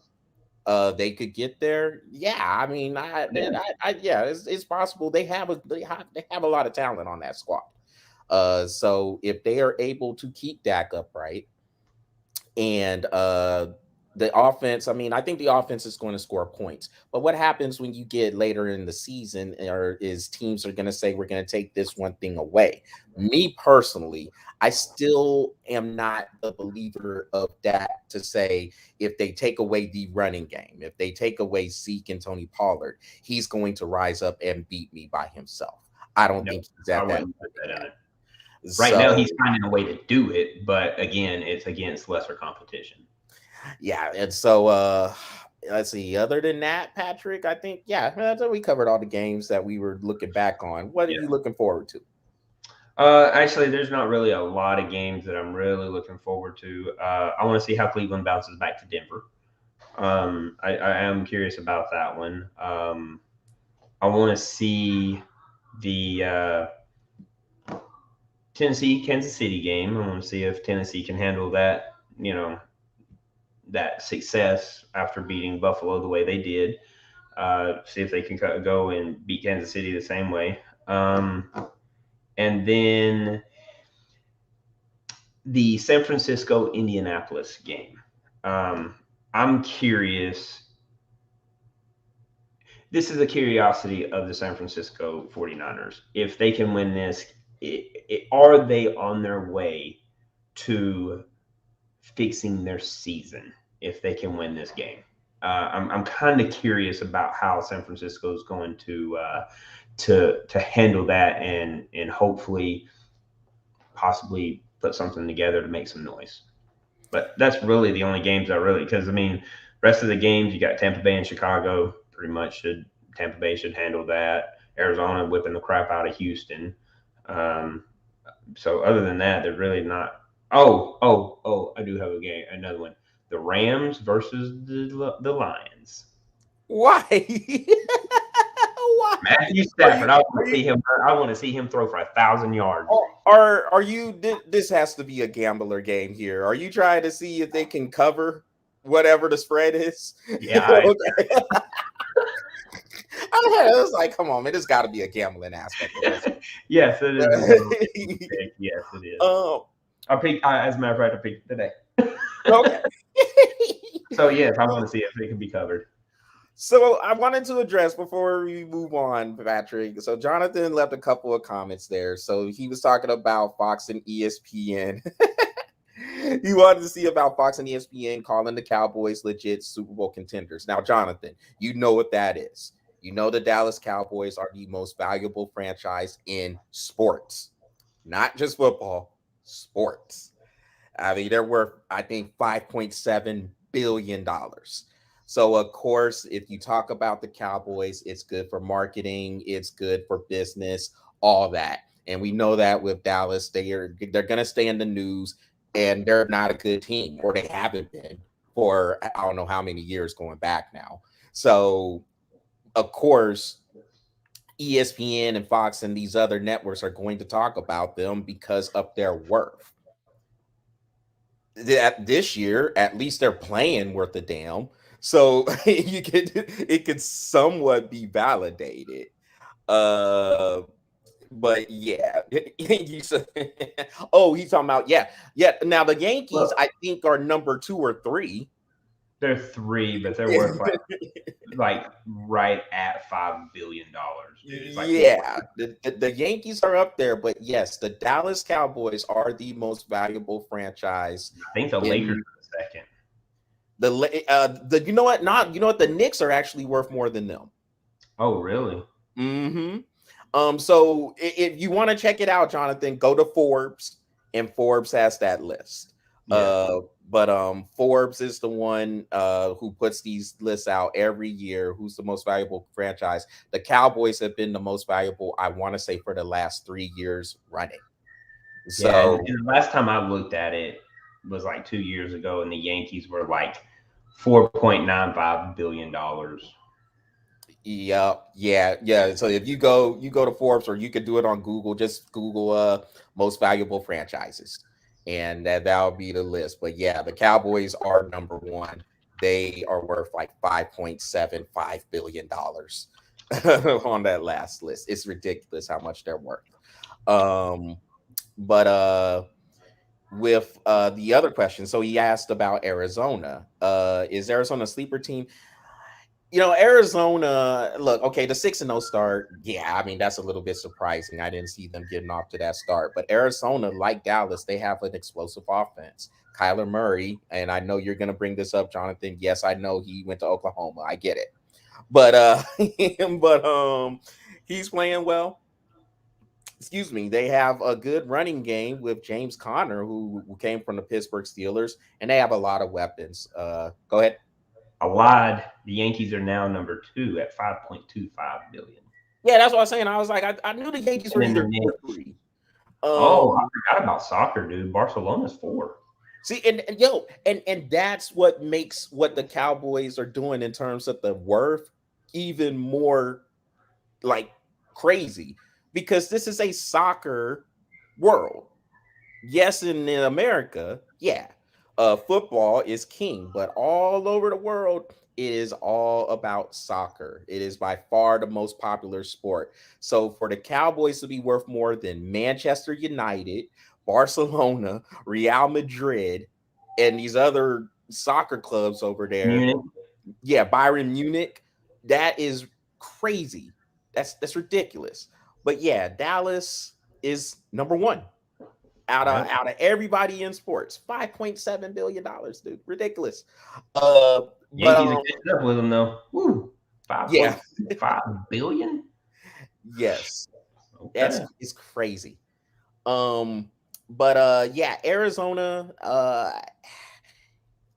they could get there? Yeah, I mean, Yeah. yeah, it's possible. They have a lot of talent on that squad. So if they are able to keep Dak upright and the offense, I mean, I think the offense is going to score points. But what happens when you get later in the season or is teams are going to say we're going to take this one thing away? Me personally, I still am not the believer of that to say if they take away the running game, if they take away Zeke and Tony Pollard, he's going to rise up and beat me by himself. I don't No, think he's I at that wouldn't put point that in yet. it. Right now, So he's finding a way to do it, but again, it's against lesser competition. yeah, and so let's see. Other than that, Patrick, I think yeah, we covered all the games that we were looking back on. What are Yeah. you looking forward to? Actually, there's not really a lot of games that I'm really looking forward to. I want to see how Cleveland bounces back to Denver. I am curious about that one. I want to see the Tennessee Kansas City game. I want to see if Tennessee can handle that, that success after beating Buffalo the way they did. See if they can go and beat Kansas City the same way. And then the San Francisco Indianapolis game. Um, I'm curious. This is a curiosity of the San Francisco 49ers. If they can win this, are they on their way to fixing their season if they can win this game? I'm kind of curious about how San Francisco is going to handle that and hopefully possibly put something together to make some noise. But that's really the only games I really because I mean, rest of the games you got Tampa Bay and Chicago. Pretty much should Tampa Bay should handle that. Arizona whipping the crap out of Houston. Um, so other than that, they're really not. Oh! I do have a game, another one. The Rams versus the Lions. Why? Why? Matthew Are Stafford. you I want are to you see him. I want to see him throw for 1,000 yards. are you this has to be a gambler game here. Are you trying to see if they can cover whatever the spread is? Yeah, Okay. I was like, come on, man, there's got to be a gambling aspect of this. yes, it is a double pick. Yes, it is. um, I picked. As a matter of fact, I picked today. okay. So yes, I want to see if it can be covered. So I wanted to address before we move on, Patrick. So Jonathan left a couple of comments there. So he was talking about Fox and ESPN. He wanted to see about Fox and ESPN calling the Cowboys legit Super Bowl contenders. Now, Jonathan, you know what that is. You know the Dallas Cowboys are the most valuable franchise in sports, not just football, sports. I mean, they're worth, I think, $5.7 billion. So, of course, if you talk about the Cowboys, it's good for marketing, it's good for business, all that. And we know that with Dallas, they're going to stay in the news, and they're not a good team, or they haven't been for I don't know how many years going back now. So of course, ESPN and Fox and these other networks are going to talk about them because of their worth. This year, at least they're playing worth a damn. So it could somewhat be validated. Uh but yeah, oh, he's talking about yeah. Now the Yankees, Look, I think, are number 2 or 3. they're 3, but they're worth like right at $5 billion, dude. It's like 4. Yeah, the Yankees are up there, but yes, the Dallas Cowboys are the most valuable franchise I think the Lakers in are second. the you know what? Not you know what? The Knicks are actually worth more than them. Oh, really? Mm-hmm. So if you want to check it out, Jonathan, go to Forbes, and Forbes has that list. Yeah. But Forbes is the one who puts these lists out every year. Who's the most valuable franchise? The Cowboys have been the most valuable, I want to say, for the last 3 years running. Yeah. And So the last time I looked at it was like 2 years ago, and the Yankees were like $4.95 billion. yeah. So if you go to Forbes, or you could do it on Google. Just Google most valuable franchises, and that'll be the list. But yeah, the Cowboys are number one. They are worth like $5.75 billion on that last list. It's ridiculous how much they're worth. Um, but with the other question, so he asked about Arizona. Is Arizona a sleeper team? Arizona, look, okay, the 6-0 start. Yeah, I mean, that's a little bit surprising. I didn't see them getting off to that start. But Arizona, like Dallas, they have an explosive offense. Kyler Murray, and I know you're going to bring this up, Jonathan. Yes, I know he went to Oklahoma. I get it. But he's playing well. Excuse me. They have a good running game with James Conner, who came from the Pittsburgh Steelers, and they have a lot of weapons. Go ahead. I lied. The Yankees are now number 2 at 5.25 billion. Yeah, that's what I was saying. I was like, I knew the Yankees And were then the either 2 or Knicks. 3. Oh, I Um, forgot about soccer, dude. Barcelona's 4. see, and that's what makes what the Cowboys are doing in terms of the worth even more like crazy, because this is a soccer world. Yes, in America, yeah, football is king, but all over the world, it is all about soccer. It is by far the most popular sport. So for the Cowboys to be worth more than Manchester United, Barcelona, Real Madrid, and these other soccer clubs over there, Munich. yeah, Bayern Munich, that is crazy. That's ridiculous. But yeah, Dallas is number one Yep. out of everybody in sports. $5.7 billion, dude. Ridiculous. Uh but Yankees are catching up with them though. Woo. yeah, 5.5 billion. yes. That's Okay. it's crazy. Um but yeah, Arizona,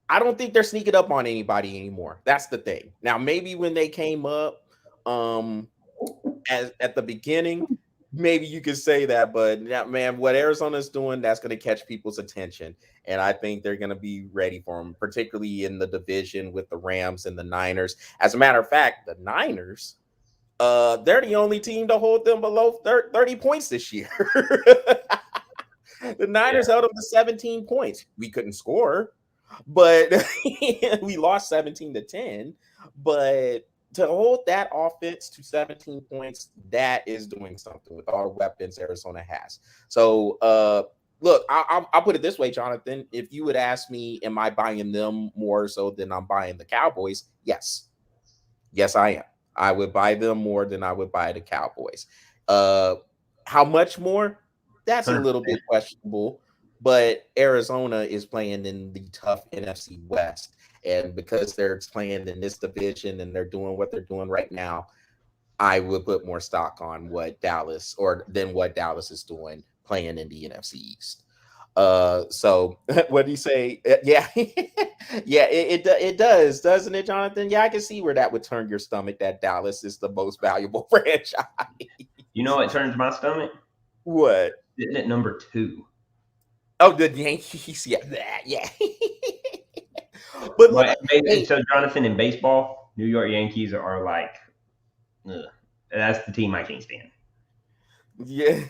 I don't think they're sneaking up on anybody anymore. That's the thing. Now, maybe when they came up, um, as at the beginning, maybe you could say that, but yeah, man, what Arizona's doing, that's going to catch people's attention, and I think they're going to be ready for them, particularly in the division with the Rams and the Niners. As a matter of fact, the Niners, they're the only team to hold them below 30 points this year. The Yeah. Niners held them to 17 points. We couldn't score, but we lost 17-10. But to hold that offense to 17 points, that is doing something with all the weapons Arizona has. So, look, I'll put it this way, Jonathan. If you would ask me, am I buying them more so than I'm buying the Cowboys? Yes. Yes, I am. I would buy them more than I would buy the Cowboys. Uh, how much more? That's a little 100%. bit questionable. But Arizona is playing in the tough NFC West, and because they're playing in this division and they're doing what they're doing right now, I would put more stock on what Dallas or than what Dallas is doing playing in the NFC East. So what do you say? Yeah, yeah, it does, doesn't it, Jonathan? Yeah, I can see where that would turn your stomach. That Dallas is the most valuable franchise. You know what turns my stomach? What? Sitting at number 2. Oh, the Yankees. Yeah, that. Yeah. But look, But hey, so Jonathan, in baseball, New York Yankees are like, ugh, that's the team I can't stand. yeah.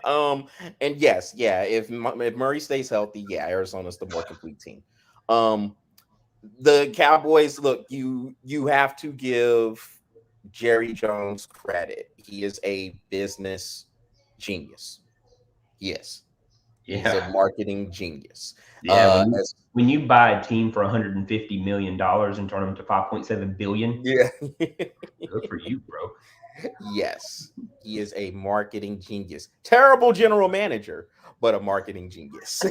um, and yes, yeah. If Murray stays healthy, yeah, Arizona's the more complete team. Um, the Cowboys, look, you have to give Jerry Jones credit. He is a business genius. Yes, he's a Yeah, marketing genius. yeah. As When you buy a team for $150 million and turn them to 5.7 billion, yeah, good for you, bro. yes, he is a marketing genius. Terrible general manager, but a marketing genius.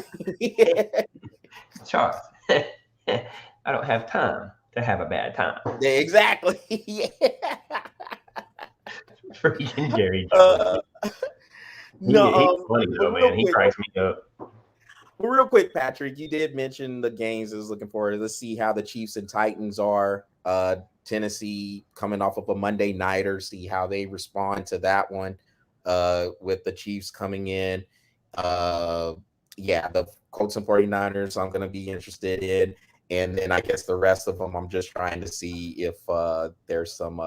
Charles, I don't have time to have a bad time. Yeah, exactly. Yeah. Freaking Jerry Jones. Uh, no, He's funny but though, man. real He quick, cracks me up. Patrick, you did mention the games I was looking forward. Let's see how the Chiefs and Titans are. Tennessee coming off of a Monday nighter, see how they respond to that one. With the Chiefs coming in. Uh, yeah, the Colts and 49ers I'm gonna be interested in. And then I guess the rest of them I'm just trying to see if there's some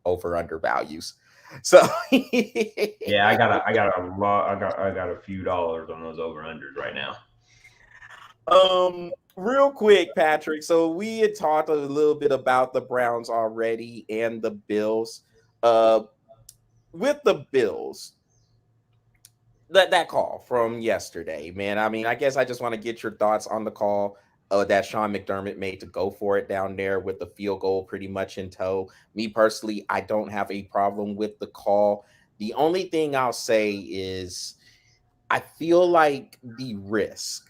over under values. So Yeah, I got a lot. I got a few dollars on those over unders right now. Real quick, Patrick. So we had talked a little bit about the Browns already and the Bills. Uh, with the Bills, that call from yesterday, man. I mean, I guess I just want to get your thoughts on the call that Sean McDermott made to go for it down there with the field goal pretty much in tow. Me personally, I don't have a problem with the call. The only thing I'll say is I feel like the risk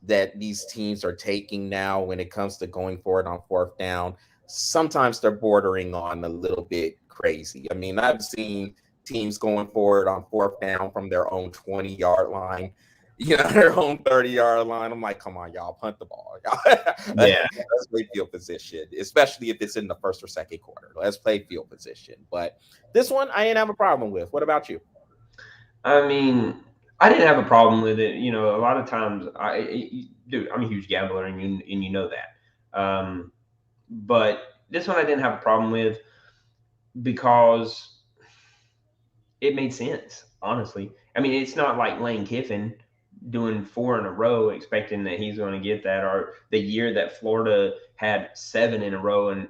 that these teams are taking now when it comes to going for it on fourth down, sometimes they're bordering on a little bit crazy. I mean, I've seen teams going for it on fourth down from their own 20-yard line, their own 30-yard line. I'm like, come on, y'all, punt the ball. Y'all. Yeah, Let's play field position, especially if it's in the first or second quarter. Let's play field position. But this one, I didn't have a problem with. What about you? I mean, I didn't have a problem with it. You know, a lot of times, dude, I'm a huge gambler, and you know that. But this one I didn't have a problem with because it made sense. Honestly, I mean, it's not like Lane Kiffin doing four in a row, expecting that he's going to get that, or the year that Florida had seven in a row and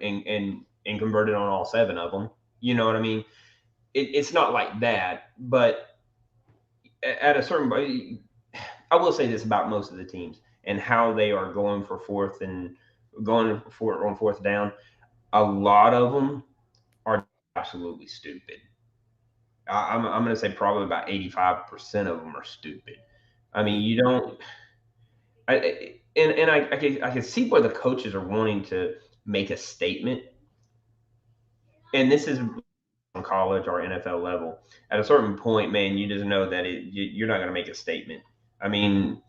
converted on all seven of them. You know what I mean? It's not like that, but at a certain point, I will say this about most of the teams and how they are going for fourth and going for on fourth down. A lot of them are absolutely stupid. I'm going to say probably about 85% of them are stupid. I mean, you don't. I can see where the coaches are wanting to make a statement, and this is on college or NFL level. At a certain point, man, you just know that you're not going to make a statement. I mean,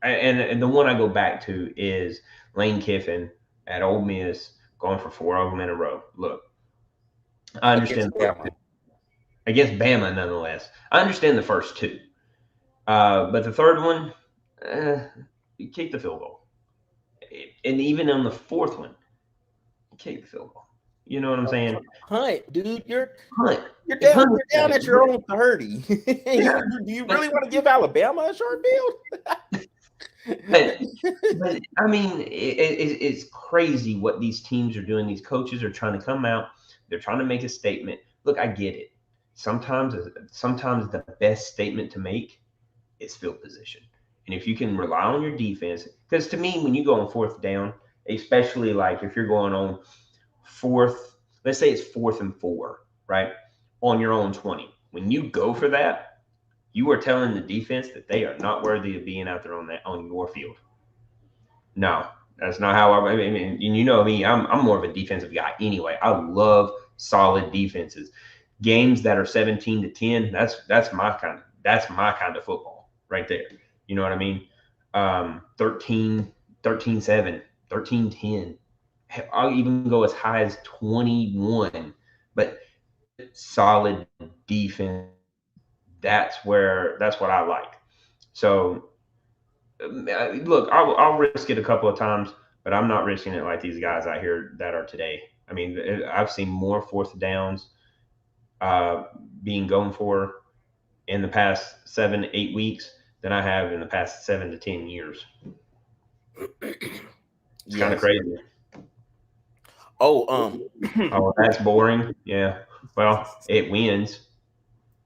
and the one I go back to is Lane Kiffin at Ole Miss going for four of them in a row. Look, I understand Against the first two Bama. against Bama, nonetheless. I understand the first two, but the third one, uh, you kick the field goal, and even on the fourth one, you kick the field goal. You know what I'm saying? Hunt, dude, Punt. you're It down punt. you're down at your own 30. Yeah, Do you but really want to give Alabama a short but field? but I mean, it's crazy what these teams are doing. These coaches are trying to come out. They're trying to make a statement. Look, I get it. Sometimes, sometimes the best statement to make is field position. And if you can rely on your defense, because to me, when you go on fourth down, especially like if you're going on fourth, let's say it's 4th and 4, right, on your own 20. When you go for that, you are telling the defense that they are not worthy of being out there on your field. No, that's not how I mean. And you know me, I'm more of a defensive guy anyway. I love solid defenses. Games that are 17-10, that's my kind of football right there. You know what I mean? 13, 13-7, 13-10. I'll even go as high as 21. But solid defense, that's what I like. So look, I'll risk it a couple of times. but I'm not risking it like these guys out here that are today. I mean, I've seen more fourth downs uh, being going for in the past 7, 8 weeks than I have in the past 7 to 10 years. It's kind of Yes. crazy. Oh, Oh, that's boring. Yeah. Well, it wins.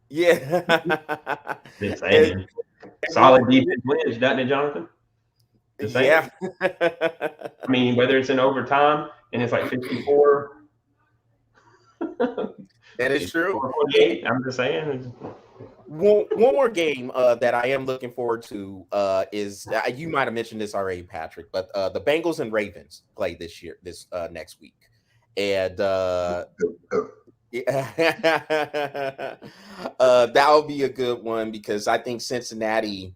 yeah. Just And, saying. and Solid defense wins, doesn't it, Jonathan? Just saying. yeah. I mean, whether it's in overtime and it's like 54, That is true. 54, And 48, I'm just saying. one more game that I am looking forward to is you might have mentioned this already, Patrick, but the Bengals and Ravens play this next week, and yeah, that will be a good one because I think Cincinnati's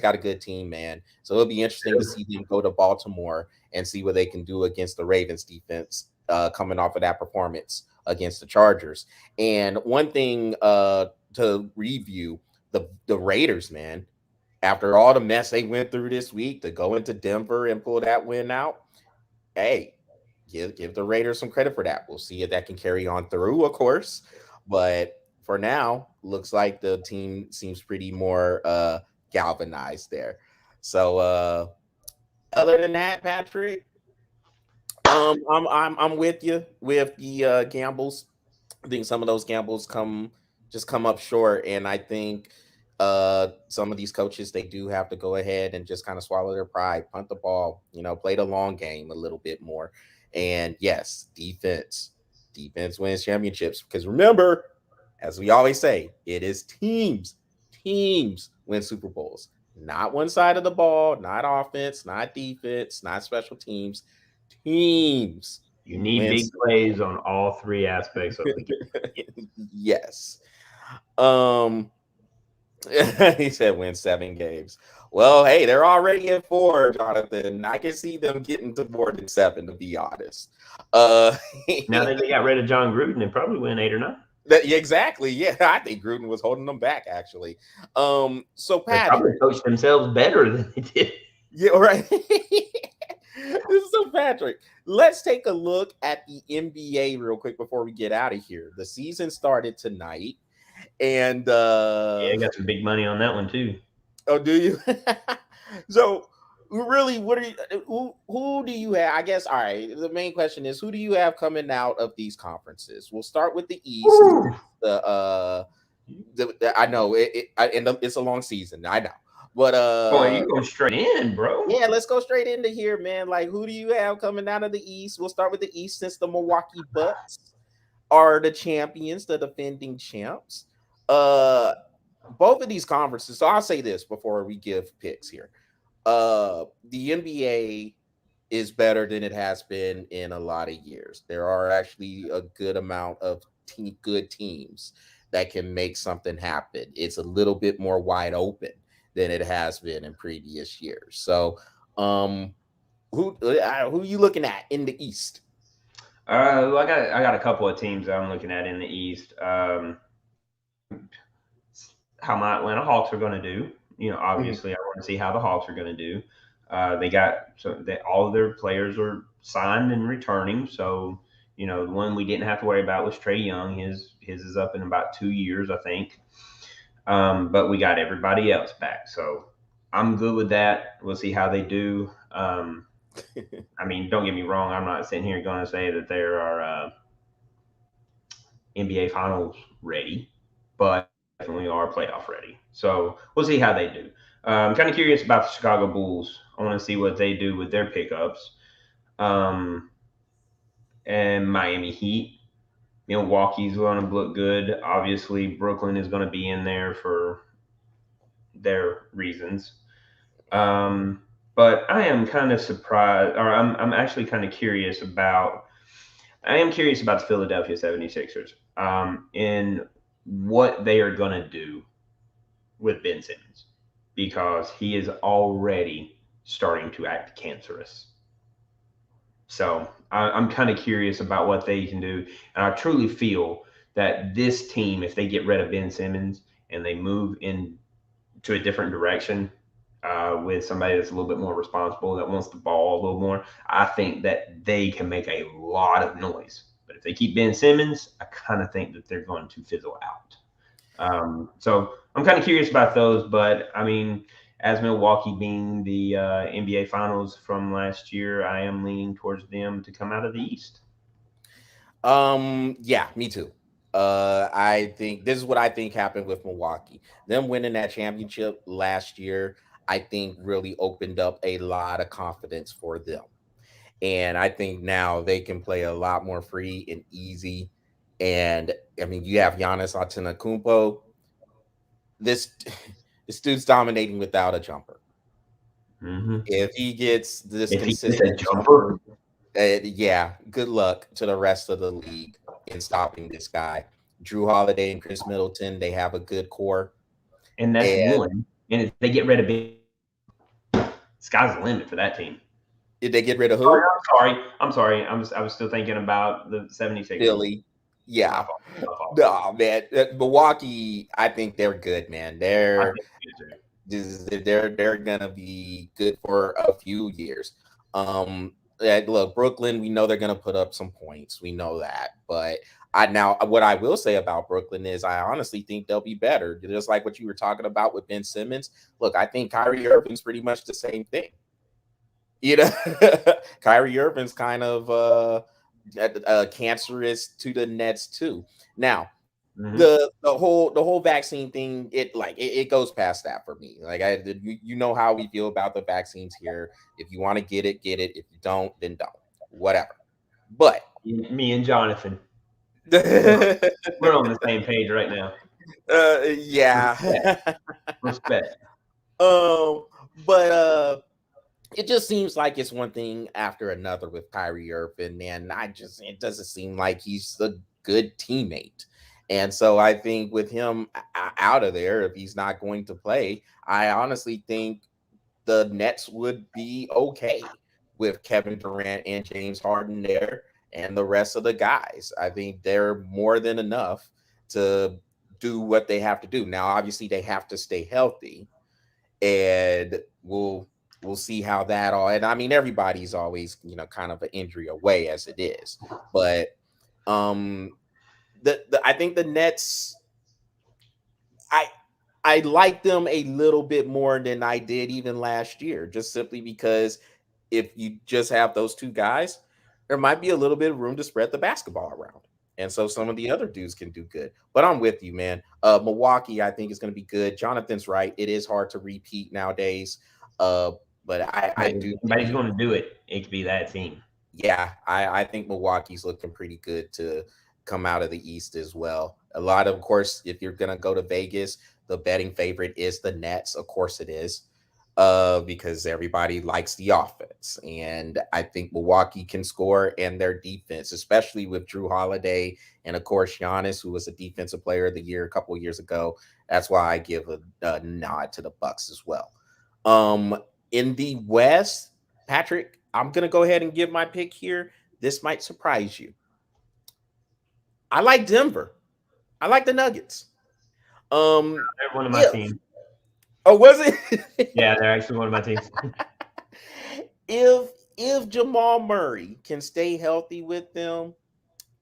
got a good team, man. So it'll be interesting to see them go to Baltimore and see what they can do against the Ravens defense coming off of that performance against the Chargers. And one thing to review the Raiders, man, after all the mess they went through this week to go into Denver and pull that win out, hey, give the Raiders some credit for that. We'll see if that can carry on through, of course. But for now, looks like the team seems pretty more galvanized there. So other than that, Patrick, I'm with you with the gambles. I think some of those gambles come up short, and I think some of these coaches they do have to go ahead and just kind of swallow their pride, punt the ball, play the long game a little bit more. And yes, defense wins championships because remember, as we always say, it is teams win Super Bowls, not one side of the ball, not offense, not defense, not special teams. Teams You need win. big plays on all three aspects of the game. Yes. Um, he said win 7 games. Well, hey, they're already at 4, Jonathan. I can see them getting to more than 7, to be honest. Uh, Now that they got rid of John Gruden, they probably win 8 or 9. exactly. Yeah, I think Gruden was holding them back actually. So They Patty, probably coached themselves better than they did. yeah, right. So Patrick, let's take a look at the NBA real quick before we get out of here. The season started tonight, and Yeah, I got some big money on that one too. oh, do you? So, really, what are you? Who do you have? I guess. All right. The main question is, who do you have coming out of these conferences? We'll start with the East. Woo! I know it's a long season. I know, but Boy, you go straight in, bro. yeah, let's go straight into here, man. Like, who do you have coming out of the East? We'll start with the East since the Milwaukee Bucks are the champions, the defending champs. Uh, both of these conferences. So I'll say this before we give picks here. The NBA is better than it has been in a lot of years. There are actually a good amount of good teams that can make something happen. It's a little bit more wide open than it has been in previous years. So, who you looking at in the East? Well, I got a couple of teams that I'm looking at in the East. How my Atlanta Hawks are going to do. Mhm. Obviously, I want to see how the Hawks are going to do. They got all of their players are signed and returning. So the one we didn't have to worry about was Trey Young. His is up in about 2 years, I think. But we got everybody else back, so I'm good with that. We'll see how they do. I mean, don't get me wrong. I'm not sitting here going to say that they are NBA Finals ready, but definitely are playoff ready. So we'll see how they do. I'm kind of curious about the Chicago Bulls. I want to see what they do with their pickups. Um, and Miami Heat. Milwaukee's going to look good. Obviously, Brooklyn is going to be in there for their reasons. Um, but I am kind of surprised, or I'm actually kind of curious about. I am curious about the Philadelphia 76ers and what they are going to do with Ben Simmons because he is already starting to act cancerous. So I'm kind of curious about what they can do. And I truly feel that this team, if they get rid of Ben Simmons and they move in to a different direction, with somebody that's a little bit more responsible, that wants the ball a little more, I think that they can make a lot of noise. But if they keep Ben Simmons, I kind of think that they're going to fizzle out. So I'm kind of curious about those. But I mean, as Milwaukee being the NBA Finals from last year, I am leaning towards them to come out of the East. Yeah, me too. I think this is what I think happened with Milwaukee. Them winning that championship last year, I think really opened up a lot of confidence for them. And I think now they can play a lot more free and easy. And I mean, you have Giannis Antetokounmpo. This this dude's dominating without a jumper. Mm-hmm. If he gets this If he gets a consistent jumper, jumper, yeah, good luck to the rest of the league in stopping this guy. Drew Holiday and Chris Middleton, they have a good core. and that's And one. And if they get rid of Ben, sky's the limit for that team. did they get rid of Sorry, who? I'm sorry. I was still thinking about the 76ers. Philly. My Yeah. fault. My fault. No, man. Milwaukee, I think they're good, man. I They're think it is. they're gonna be good for a few years. Look, Brooklyn, we know they're gonna put up some points. We know that, but I now what I will say about Brooklyn is I honestly think they'll be better. Just like what you were talking about with Ben Simmons. Look, I think Kyrie Irving's pretty much the same thing. You know, Kyrie Irving's kind of cancerous to the Nets too. Now, Mm-hmm. the whole vaccine thing, it goes past that for me. Like you know how we feel about the vaccines here. If you want to get it, get it. If you don't, then don't. Whatever. But Me and Jonathan, we're, uh, we're on the same page right now. yeah. Respect. Respect. um, but it just seems like it's one thing after another with Kyrie Irving, and it doesn't seem like he's a good teammate. And so I think with him out of there, if he's not going to play, I honestly think the Nets would be okay with Kevin Durant and James Harden there and the rest of the guys. I think they're more than enough to do what they have to do. Now, obviously, they have to stay healthy, and we'll see how that all. And I mean, everybody's always kind of an injury away as it is, but um, I think the Nets. I I like them a little bit more than I did even last year, just simply because if you just have those two guys, there might be a little bit of room to spread the basketball around. And so some of the other dudes can do good. But I'm with you, man. Milwaukee, I think, is going to be good. Jonathan's right. It is hard to repeat nowadays. Uh, but I But do if somebody's think, going to do it, it could be that team. yeah, I think Milwaukee's looking pretty good to come out of the East as well. A lot of course, if you're gonna go to Vegas, the betting favorite is the Nets. Of course it is. Because everybody likes the offense. And I think Milwaukee can score and their defense, especially with Drew Holiday and of course Giannis, who was a defensive player of the year a couple of years ago. That's why I give a nod to the Bucks as well. In the West, Patrick, I'm gonna go ahead and give my pick here. This might surprise you. I like Denver. I like the Nuggets. They're one of my If teams. oh was it? Yeah, they're actually one of my teams. if Jamal Murray can stay healthy with them,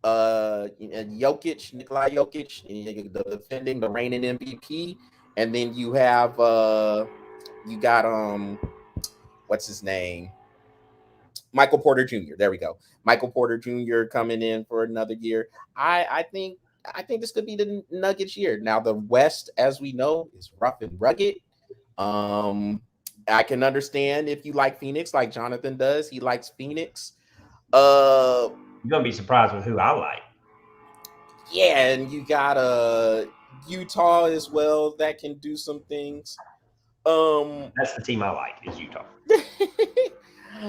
Jokic, Nikolai Jokic, the defending, the reigning MVP, and then you got what's his name? Michael Porter Jr. There we go. Michael Porter Jr. coming in for another year. I think this could be the Nuggets year. Now the West, as we know, is rough and rugged. Um, I can understand if you like Phoenix, like Jonathan does. He likes Phoenix. Uh, You're going to be surprised with who I like. yeah, and you got Utah as well that can do some things. Um, That's the team I like, is Utah.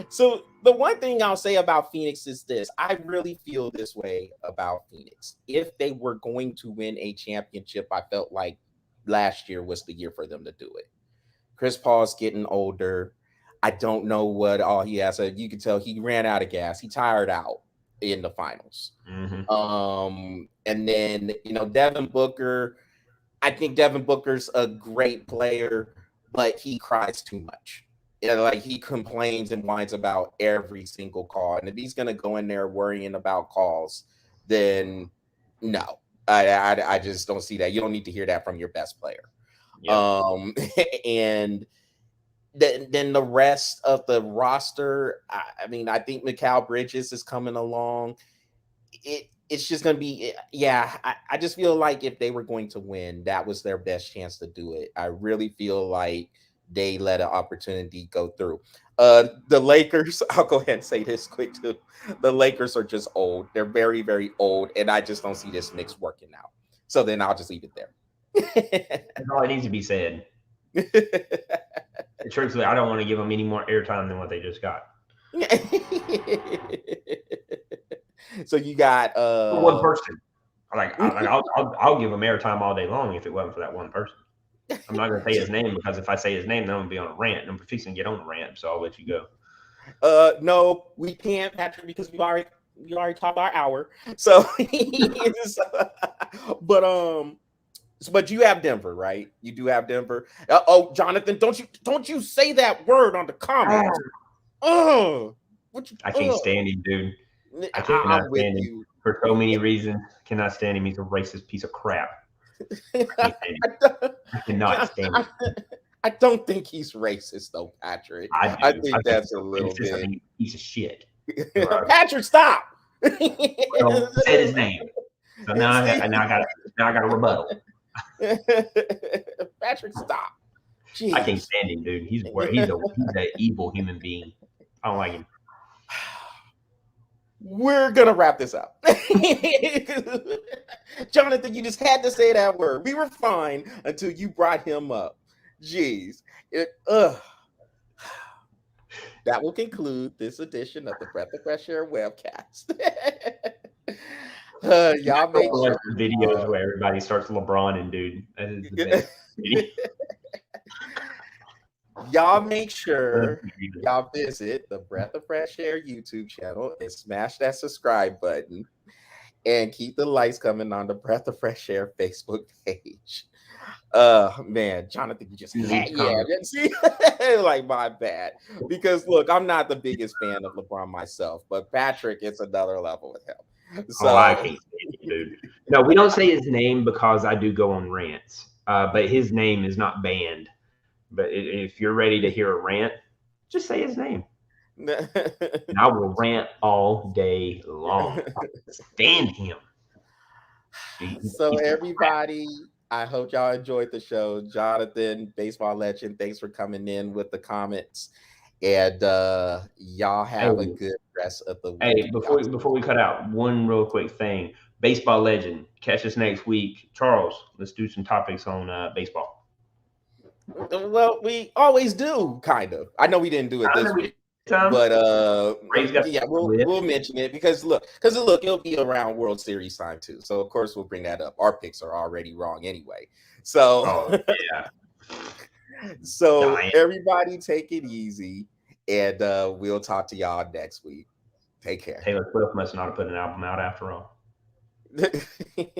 so the one thing I'll say about Phoenix is this: I really feel this way about Phoenix. If they were going to win a championship, I felt like last year was the year for them to do it. Chris Paul's getting older. I don't know what all he has. You can tell he ran out of gas. He tired out in the finals. Mm-hmm. And then Devin Booker. I think Devin Booker's a great player, but he cries too much. Yeah, like he complains and whines about every single call. And if he's gonna go in there worrying about calls, then no. I just don't see that. You don't need to hear that from your best player. Yep. Um and then the rest of the roster, I mean, I think Mikal Bridges is coming along. It's just gonna be yeah. I just feel like if they were going to win, that was their best chance to do it. I really feel like they let an opportunity go through. The Lakers, I'll go ahead and say this quick too. The Lakers are just old. They're very, very old, and I just don't see this mix working out. So then I'll just leave it That's all that needs to be said. Truthfully, I don't want to give them any more airtime than what they just got. So you got For one person. I'll give them airtime all day long if it wasn't for that one person. I'm not gonna say his name because if I say his name, then I'm gonna be on a rant. And I'm fixing to get on the rant, so I'll let you go. No, we can't, Patrick, because we already talked our hour. So, but but you have Denver, right? You do have Denver. Oh, Jonathan, don't you say that word on the comments. Oh, I can't stand him, dude. I I'm cannot with stand him you. for so many reasons. Cannot stand him. He's a racist piece of crap. I cannot stand him. I don't think he's racist though, Patrick. I do. I think that's a he's little just a bit. piece of shit. Patrick, stop. Well, said his name. So now I got a rebuttal. Patrick, stop. Jeez. I can't stand him, dude. He's an evil human being. I don't like him. We're gonna wrap this up. Jonathan, you just had to say that word. We were fine until you brought him up. Jeez. That will conclude this edition of the Breath of Fresh Air webcast. Y'all make sure videos where everybody starts LeBron, dude. That is the best. Y'all make sure y'all visit the Breath of Fresh Air YouTube channel and smash that subscribe button and keep the lights coming on the Breath of Fresh Air Facebook page. Man, Jonathan, you just see, like my bad. Because look, I'm not the biggest fan of LeBron myself, but Patrick, it's another level with him. So I can't stand him, dude. No, we don't say his name because I do go on rants. But his name is not banned. But if you're ready to hear a rant, just say his name. And I will rant all day long. I stand him. So everybody, I hope y'all enjoyed the show. Jonathan, baseball legend, thanks for coming in with the comments. And y'all have a good rest of the week. Hey, before we cut out, one real quick thing. Baseball legend, catch us next week. Charles, let's do some topics on baseball. Well, we always do, kind of. I know we didn't do it this week, but yeah, we'll mention it because look, it'll be around World Series time too. So of course we'll bring that up. Our picks are already wrong anyway. So yeah. So everybody take it easy, and we'll talk to y'all next week. Take care. Taylor Swift must not have put an album out after all.